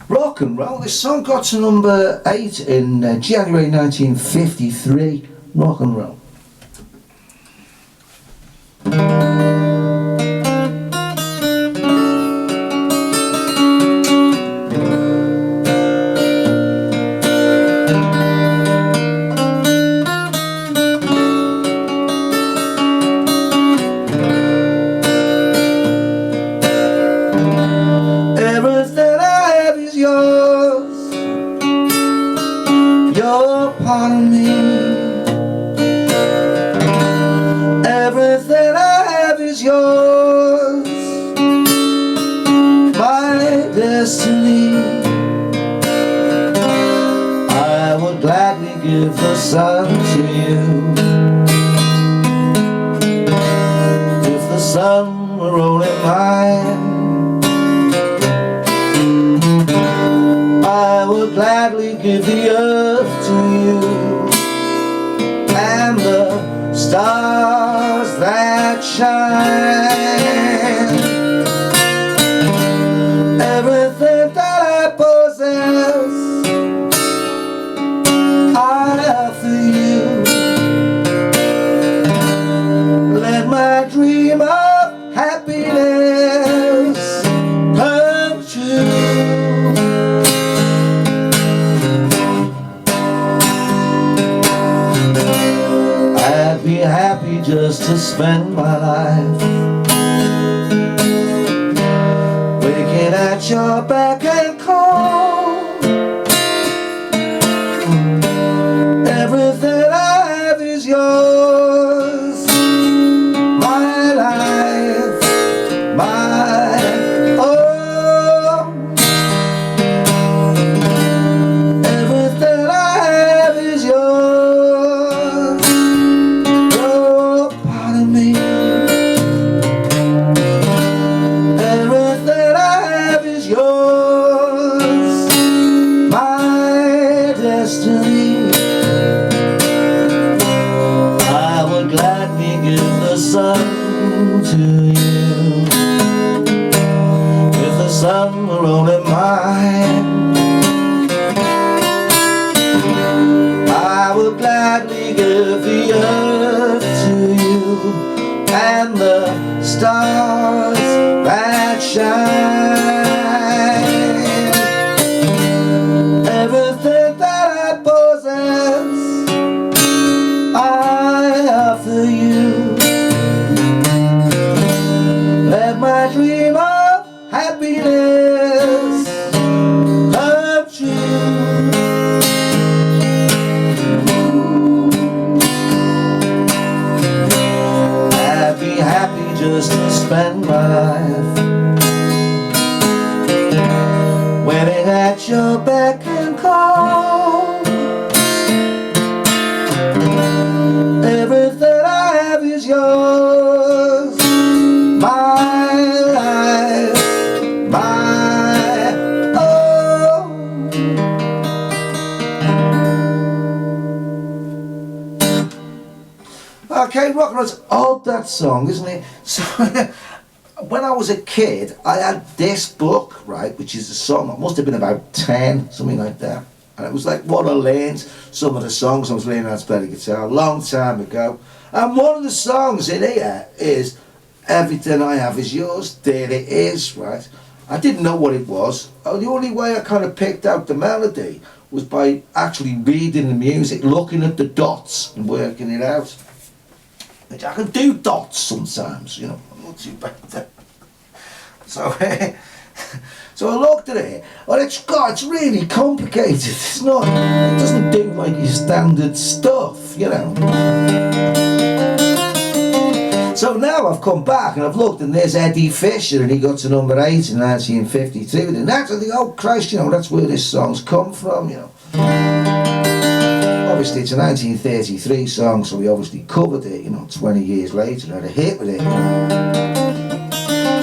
Rock and roll. This song got to number 8 in January 1953. Rock and roll. Everything I have is yours. You're part of me. Everything I have is yours. My destiny. I would gladly give the sun to you. If the sun were only mine, I would gladly give the earth to you and the stars that shine. Everything that I possess, I offer you. Let my dream of happiness come true. I'd be happy just to spend my life waking at your beck and call. Everything I have is yours. My life, my own. Everything I have is yours. You're part of me. Everything I have is yours. My destiny. I would gladly give the sun to you. If the sun were only mine, I would gladly give the earth to you and the stars that shine. Everything that I possess, I offer you. Let my dream of happiness come true. I'd be happy just to spend my life waiting at your beck and call. Everything I have is yours. My life, my own. Okay, rock and roll's old, that song, isn't it? So when I was a kid, I had this book, right, which is a song. I must have been about 10, something like that. And it was like what I learned, some of the songs I was learning how to play the guitar a long time ago. And one of the songs in here is Everything I Have Is Yours. There it is, right? I didn't know what it was. The only way I kind of picked out the melody was by actually reading the music, looking at the dots and working it out. Which I can do dots sometimes, you know, I'm not too bad at that. So, so I looked at it, well, it's really complicated. It's not, it doesn't do like your standard stuff, you know. So now I've come back and I've looked, and there's Eddie Fisher, and he got to number 8 in 1952. And that's, I think, oh Christ, you know, that's where this song's come from, you know. Obviously it's a 1933 song, so we obviously covered it, you know, 20 years later, and had a hit with it.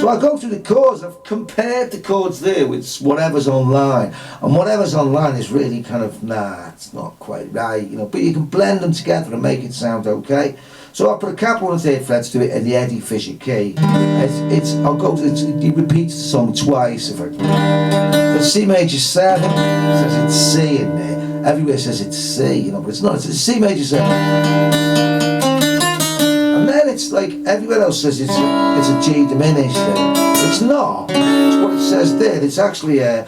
So I go through the chords, I've compared the chords there with whatever's online, and whatever's online is really kind of, nah, it's not quite right, you know, but you can blend them together and make it sound okay. So I put a cap on the 3rd fret to do it in the Eddie Fisher key. He repeats the song twice. But C major 7 says it's C in there. Everywhere says it's C, you know, but it's not. It's C major 7. And then it's like everywhere else says it's a G diminished thing. But it's not. It's what it says there. It's actually a,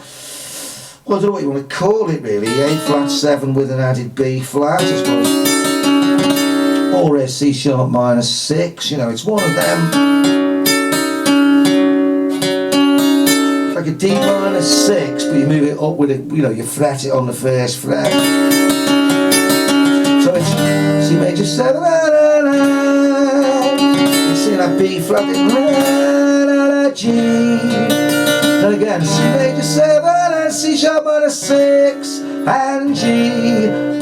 well, I don't know what you want to call it really. A flat 7 with an added B flat, I suppose. Or a C sharp minor 6, you know, it's one of them. Like a D minor 6, but you move it up with it, you know, you fret it on the 1st fret. So it's C major 7, you see that B flat, G. Then again, C major 7 and C sharp minor 6 and G.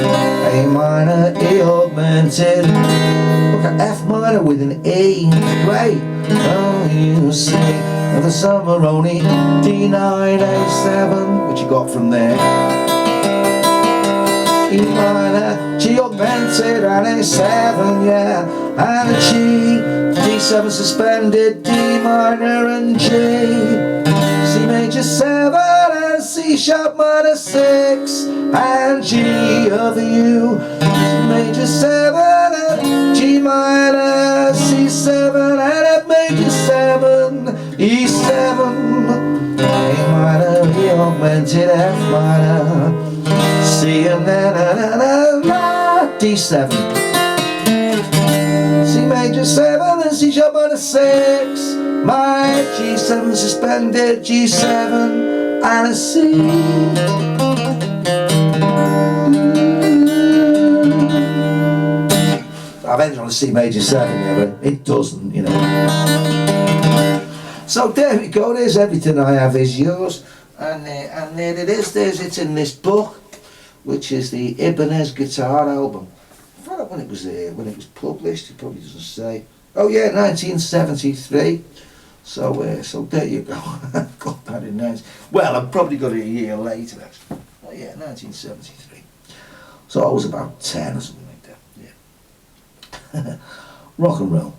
A minor, E augmented. Look at F minor with an E. Great. Oh, you see. The summer only D9, A7, which you got from there. E minor, G augmented, and A7, yeah. And a G, D7 suspended, D minor and G. C major 7 and C sharp minor 6 and G over U. C major 7 and G minor, C7 and F major 7, E7, A minor, E augmented, F minor, C and then D7. C major 7 and C sharp minor 6, my G7 suspended, G7 and a C. I've ended on a C major 7 there, but it doesn't, you know. So there we go, there's everything I have is yours. And there it is, it's in this book, which is the Ibanez guitar album. I forgot when it was published, it probably doesn't say. Oh yeah, 1973. So there you go. I've got that in there. Well, I've probably got it a year later actually. Oh yeah, 1973. So I was about 10 or something like that. Yeah. Rock and roll.